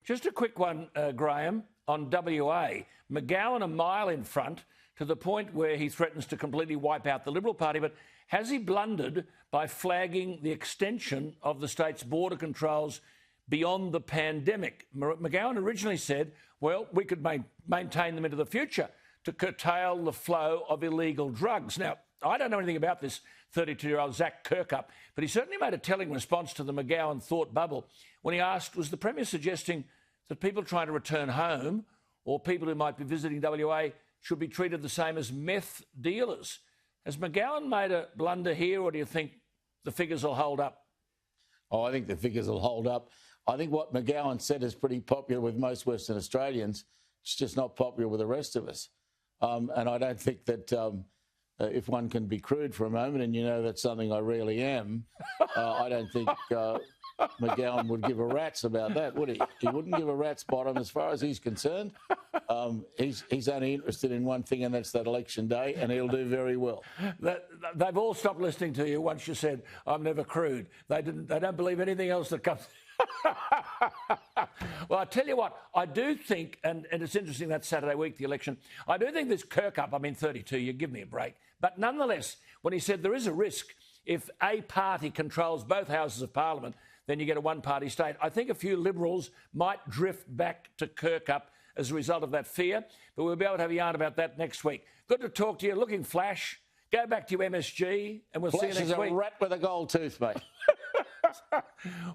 Just a quick one, Graham, on WA. McGowan a mile in front to the point where he threatens to completely wipe out the Liberal Party. But has he blundered by flagging the extension of the state's border controls beyond the pandemic? McGowan originally said, well, we could maintain them into the future to curtail the flow of illegal drugs. Now, I don't know anything about this 32-year-old Zach Kirkup, but he certainly made a telling response to the McGowan thought bubble when he asked, was the Premier suggesting that people trying to return home or people who might be visiting WA should be treated the same as meth dealers? Has McGowan made a blunder here, or do you think the figures will hold up? Oh, I think the figures will hold up. I think what McGowan said is pretty popular with most Western Australians. It's just not popular with the rest of us. And I don't think that if one can be crude for a moment, and you know that's something I rarely am, I don't think McGowan would give a rat's about that, would he? He wouldn't give a rat's bottom as far as he's concerned. He's only interested in one thing, and that's that election day, and he'll do very well. They've all stopped listening to you once you said, I'm never crude. They don't believe anything else that comes... Well, I tell you what, I do think, and it's interesting that Saturday week, the election, I do think this Kirkup, I mean, 32, you give me a break. But nonetheless, when he said there is a risk if a party controls both houses of Parliament, then you get a one-party state. I think a few Liberals might drift back to Kirkup as a result of that fear, but we'll be able to have a yarn about that next week. Good to talk to you. Looking flash. Go back to your MSG, and we'll see you next week. Flash is a rat with a gold tooth, mate.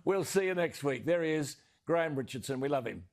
We'll see you next week. There he is, Graham Richardson. We love him.